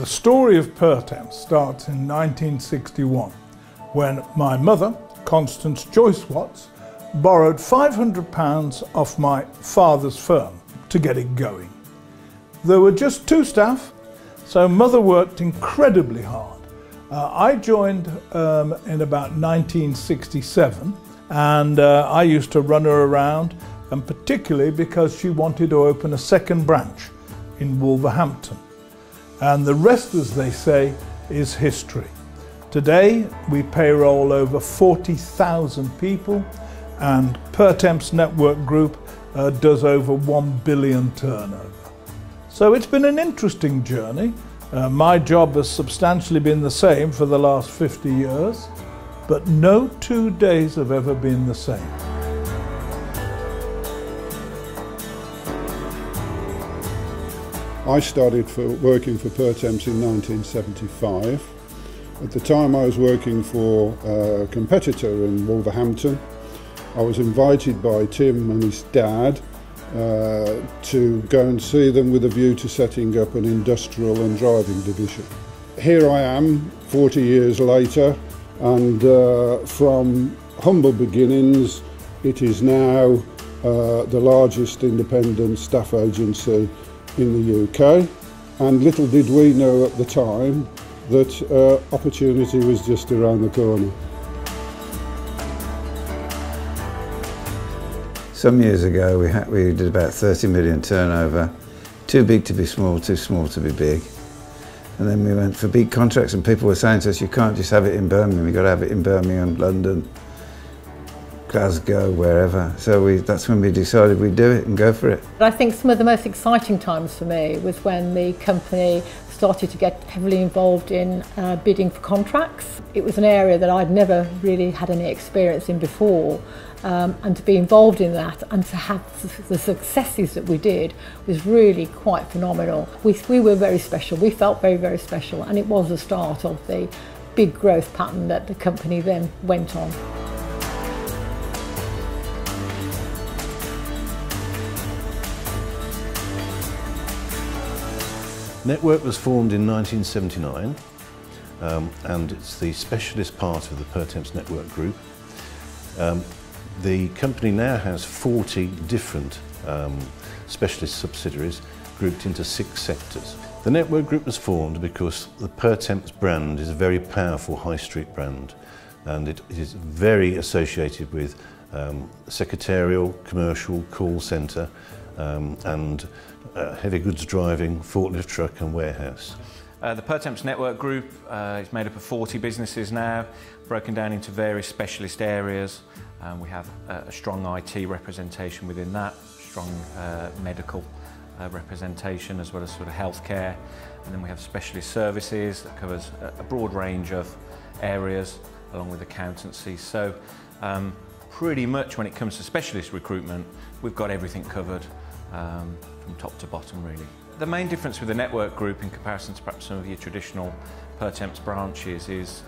The story of Pertemps starts in 1961 when my mother, Constance Joyce Watts, borrowed £500 off my father's firm to get it going. There were just 2 staff, so mother worked incredibly hard. I joined in about 1967, and I used to run her around, and particularly because she wanted to open a second branch in Wolverhampton. And the rest, as they say, is history. Today we payroll over 40,000 people, and Pertemps Network Group does over 1 billion turnover. So it's been an interesting journey. My job has substantially been the same for the last 50 years, but no 2 days have ever been the same. I started working for Pertemps in 1975. At the time I was working for a competitor in Wolverhampton. I was invited by Tim and his dad to go and see them with a view to setting up an industrial and driving division. Here I am 40 years later, and from humble beginnings it is now the largest independent staff agency in the UK, and little did we know at the time that opportunity was just around the corner. Some years ago we did about 30 million turnover, too big to be small, too small to be big. And then we went for big contracts, and people were saying to us, you can't just have it in Birmingham, you've got to have it in Birmingham, London, Glasgow, wherever. So that's when we decided we'd do it and go for it. I think some of the most exciting times for me was when the company started to get heavily involved in bidding for contracts. It was an area that I'd never really had any experience in before, and to be involved in that and to have the successes that we did was really quite phenomenal. We were very special, we felt very, very special, and it was the start of the big growth pattern that the company then went on. Network was formed in 1979, and it's the specialist part of the Pertemps Network Group. The company now has 40 different specialist subsidiaries grouped into 6 sectors. The Network Group was formed because the Pertemps brand is a very powerful high street brand, and it is very associated with secretarial, commercial, call centre, and heavy goods driving, forklift truck and warehouse. The Pertemps Network Group is made up of 40 businesses now, broken down into various specialist areas. We have a strong IT representation within that, strong medical representation, as well as sort of healthcare. And then we have specialist services that covers a broad range of areas, along with accountancy. So pretty much when it comes to specialist recruitment, we've got everything covered from top to bottom, really. The main difference with the Network Group in comparison to perhaps some of your traditional Pertemps branches is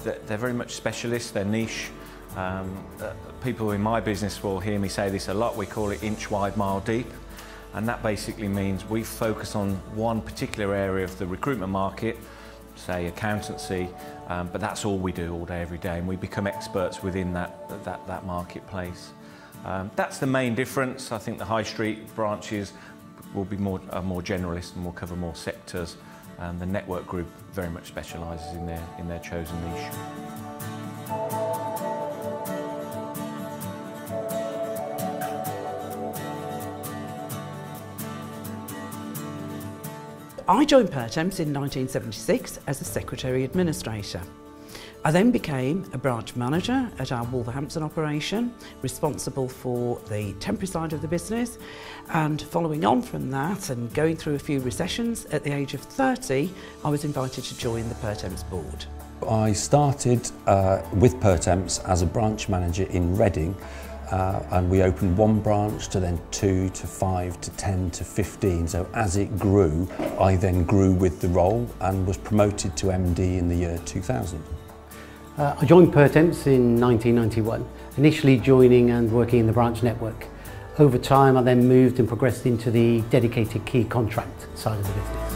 that they're very much specialist, they're niche. People in my business will hear me say this a lot. We call it inch wide, mile deep, and that basically means we focus on one particular area of the recruitment market, say accountancy, but that's all we do all day, every day, and we become experts within that marketplace. That's the main difference. I think the high street branches will be more generalist and will cover more sectors. The Network Group very much specialises in their chosen niche. I joined Pertemps in 1976 as a secretary administrator. I then became a branch manager at our Wolverhampton operation, responsible for the temporary side of the business, and following on from that and going through a few recessions, at the age of 30 I was invited to join the Pertemps board. I started with Pertemps as a branch manager in Reading, and we opened 1 branch to then 2 to 5 to 10 to 15. So as it grew, I then grew with the role and was promoted to MD in the year 2000. I joined Pertemps in 1991, initially joining and working in the branch network. Over time I then moved and progressed into the dedicated key contract side of the business.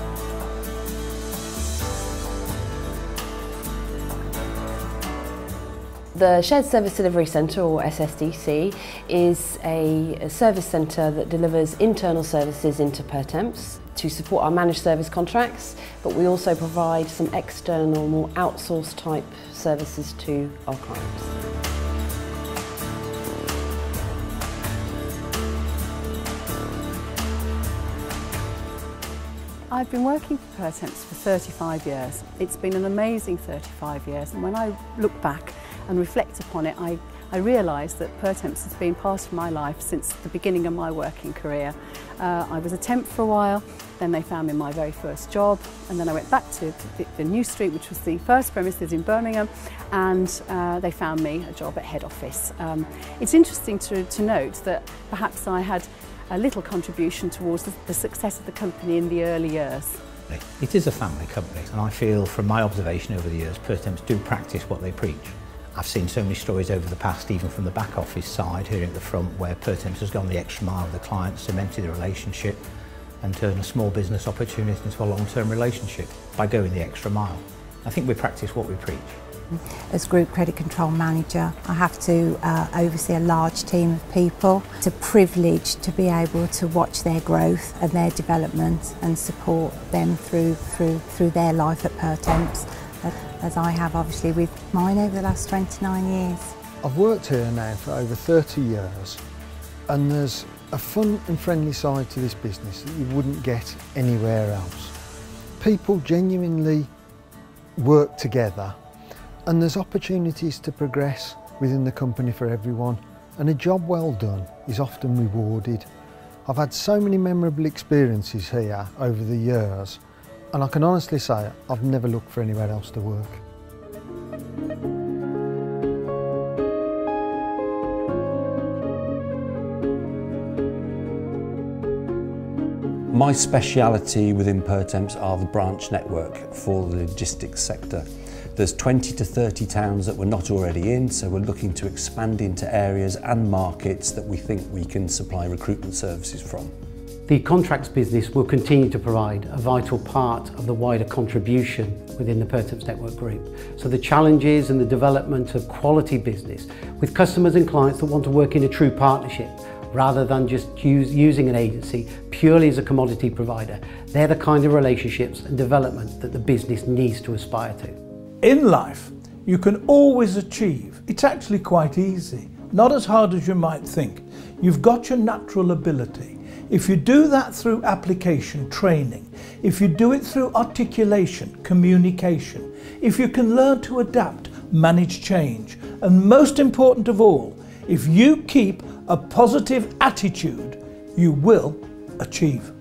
The Shared Service Delivery Centre, or SSDC, is a service centre that delivers internal services into Pertemps to support our managed service contracts, but we also provide some external, more outsourced type services to our clients. I've been working for Pertemps for 35 years. It's been an amazing 35 years, and when I look back and reflect upon it, I realise that Pertemps has been part of my life since the beginning of my working career. I was a temp for a while, then they found me my very first job, and then I went back to the New Street, which was the first premises in Birmingham, and they found me a job at head office. It's interesting to note that perhaps I had a little contribution towards the success of the company in the early years. It is a family company, and I feel from my observation over the years, Pertemps do practice what they preach. I've seen so many stories over the past, even from the back office side here at the front, where Pertemps has gone the extra mile with the client, cemented the relationship and turned a small business opportunity into a long-term relationship by going the extra mile. I think we practice what we preach. As Group Credit Control Manager, I have to oversee a large team of people. It's a privilege to be able to watch their growth and their development and support them through their life at Pertemps, as I have obviously with mine over the last 29 years. I've worked here now for over 30 years, and there's a fun and friendly side to this business that you wouldn't get anywhere else. People genuinely work together, and there's opportunities to progress within the company for everyone, and a job well done is often rewarded. I've had so many memorable experiences here over the years, and I can honestly say I've never looked for anywhere else to work. My speciality within Pertemps are the branch network for the logistics sector. There's 20 to 30 towns that we're not already in, so we're looking to expand into areas and markets that we think we can supply recruitment services from. The contracts business will continue to provide a vital part of the wider contribution within the Pertemps Network Group. So the challenges and the development of quality business with customers and clients that want to work in a true partnership rather than just using an agency purely as a commodity provider. They're the kind of relationships and development that the business needs to aspire to. In life, you can always achieve. It's actually quite easy, not as hard as you might think. You've got your natural ability. If you do that through application, training, if you do it through articulation, communication, if you can learn to adapt, manage change, and most important of all, if you keep a positive attitude, you will achieve.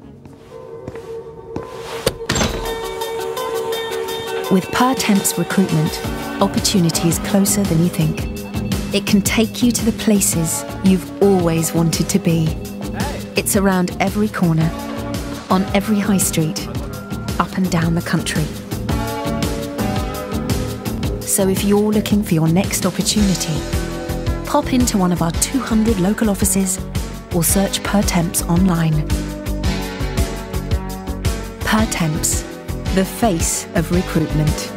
With Pertemps Recruitment, opportunity is closer than you think. It can take you to the places you've always wanted to be. It's around every corner, on every high street, up and down the country. So if you're looking for your next opportunity, pop into one of our 200 local offices or search Pertemps online. Pertemps, the face of recruitment.